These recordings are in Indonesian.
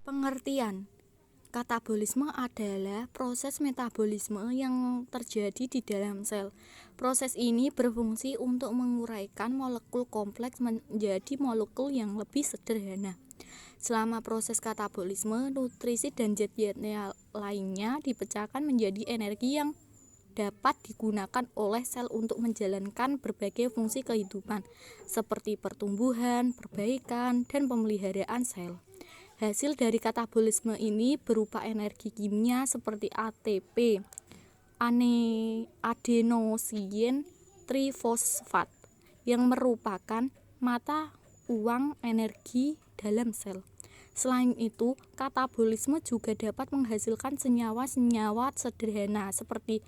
Pengertian katabolisme adalah proses metabolisme yang terjadi di dalam sel. Proses ini berfungsi untuk menguraikan molekul kompleks menjadi molekul yang lebih sederhana. Selama proses katabolisme, nutrisi dan zat-zat lainnya dipecahkan menjadi energi yang dapat digunakan oleh sel untuk menjalankan berbagai fungsi kehidupan, seperti pertumbuhan, perbaikan, dan pemeliharaan sel. Hasil dari katabolisme ini berupa energi kimia seperti ATP, adenosin trifosfat, yang merupakan mata uang energi dalam sel. Selain itu, katabolisme juga dapat menghasilkan senyawa-senyawa sederhana seperti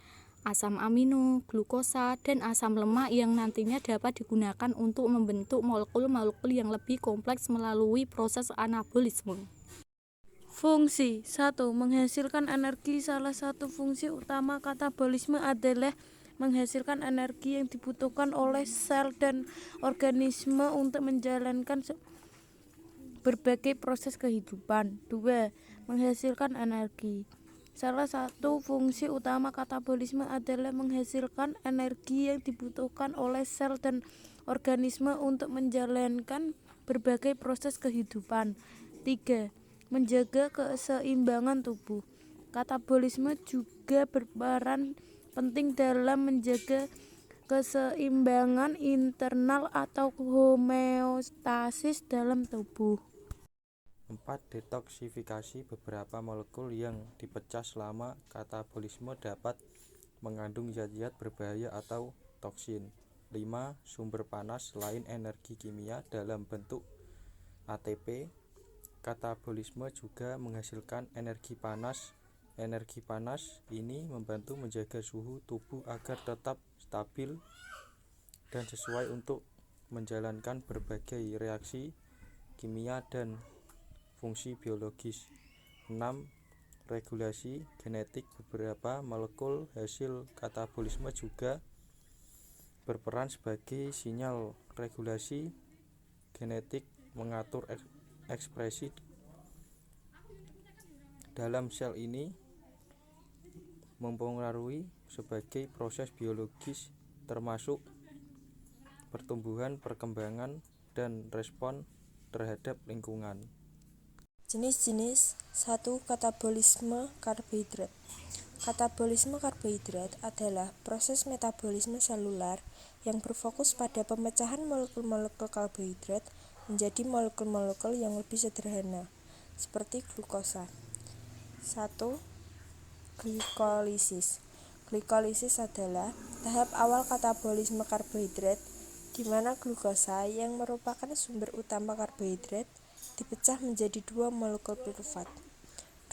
asam amino, glukosa, dan asam lemak yang nantinya dapat digunakan untuk membentuk molekul-molekul yang lebih kompleks melalui proses anabolisme. Fungsi 1. Menghasilkan energi. Salah satu fungsi utama katabolisme adalah menghasilkan energi yang dibutuhkan oleh sel dan organisme untuk menjalankan berbagai proses kehidupan. 2. Menghasilkan energi. Salah satu fungsi utama katabolisme adalah menghasilkan energi yang dibutuhkan oleh sel dan organisme untuk menjalankan berbagai proses kehidupan. 3. Menjaga keseimbangan tubuh. Katabolisme juga berperan penting dalam menjaga keseimbangan internal atau homeostasis dalam tubuh. 4. Detoksifikasi. Beberapa molekul yang dipecah selama katabolisme dapat mengandung zat-zat berbahaya atau toksin. 5. Sumber panas. Selain energi kimia dalam bentuk ATP, katabolisme juga menghasilkan energi panas. Energi panas ini membantu menjaga suhu tubuh agar tetap stabil dan sesuai untuk menjalankan berbagai reaksi kimia dan fungsi biologis. 6. Regulasi genetik. Beberapa molekul hasil katabolisme juga berperan sebagai sinyal regulasi genetik, mengatur ekspresi dalam sel ini mempengaruhi sebagai proses biologis termasuk pertumbuhan, perkembangan, dan respon terhadap lingkungan. Jenis-jenis 1. Katabolisme karbohidrat. Katabolisme karbohidrat adalah proses metabolisme selular yang berfokus pada pemecahan molekul-molekul karbohidrat menjadi molekul-molekul yang lebih sederhana, seperti glukosa. 1. Glikolisis. Glikolisis adalah tahap awal katabolisme karbohidrat di mana glukosa yang merupakan sumber utama karbohidrat dipecah menjadi dua molekul pirufat.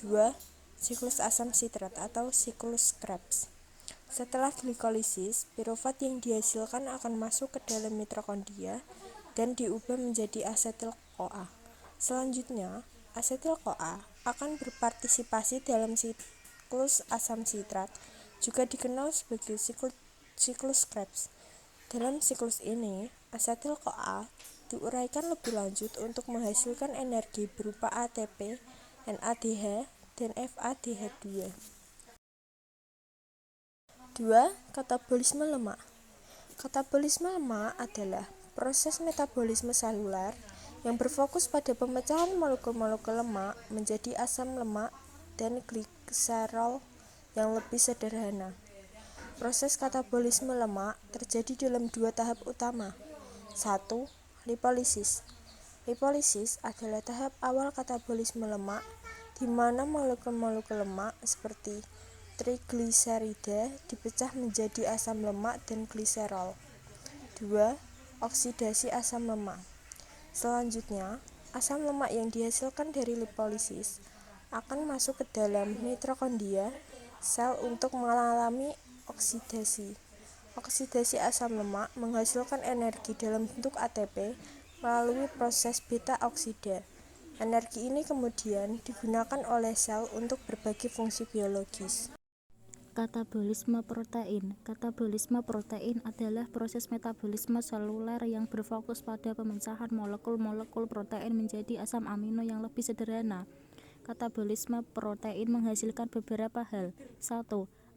2. Siklus asam sitrat atau siklus Krebs. Setelah glikolisis, pirufat yang dihasilkan akan masuk ke dalam mitokondria dan diubah menjadi asetil-CoA. Selanjutnya, asetil-CoA akan berpartisipasi dalam siklus asam sitrat, juga dikenal sebagai siklus Krebs. Dalam siklus ini, asetil-CoA diuraikan lebih lanjut untuk menghasilkan energi berupa ATP, NADH, dan FADH2. 2. Katabolisme lemak. Katabolisme lemak adalah proses metabolisme selular yang berfokus pada pemecahan molekul-molekul lemak menjadi asam lemak dan gliserol yang lebih sederhana. Proses katabolisme lemak terjadi dalam dua tahap utama. 1. Lipolisis. Lipolisis adalah tahap awal katabolisme lemak di mana molekul-molekul lemak seperti trigliserida dipecah menjadi asam lemak dan gliserol. 2. Oksidasi asam lemak. Selanjutnya, asam lemak yang dihasilkan dari lipolisis akan masuk ke dalam mitokondria sel untuk mengalami oksidasi. Oksidasi asam lemak menghasilkan energi dalam bentuk ATP melalui proses beta oksida. Energi ini kemudian digunakan oleh sel untuk berbagai fungsi biologis. Katabolisme protein. Katabolisme protein adalah proses metabolisme seluler yang berfokus pada pemecahan molekul-molekul protein menjadi asam amino yang lebih sederhana. Katabolisme protein menghasilkan beberapa hal. 1.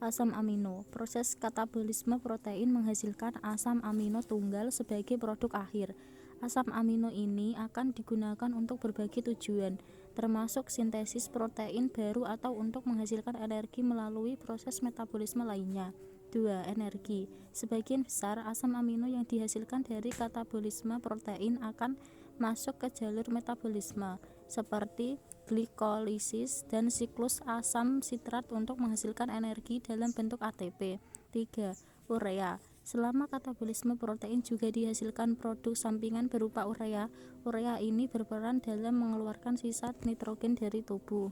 Asam amino. Proses katabolisme protein menghasilkan asam amino tunggal sebagai produk akhir. Asam amino ini akan digunakan untuk berbagai tujuan, termasuk sintesis protein baru atau untuk menghasilkan energi melalui proses metabolisme lainnya. 2. Energi. Sebagian besar asam amino yang dihasilkan dari katabolisme protein akan masuk ke jalur metabolisme, seperti glikolisis dan siklus asam sitrat untuk menghasilkan energi dalam bentuk ATP. 3. Urea. Selama katabolisme protein juga dihasilkan produk sampingan berupa urea. Urea ini berperan dalam mengeluarkan sisa nitrogen dari tubuh.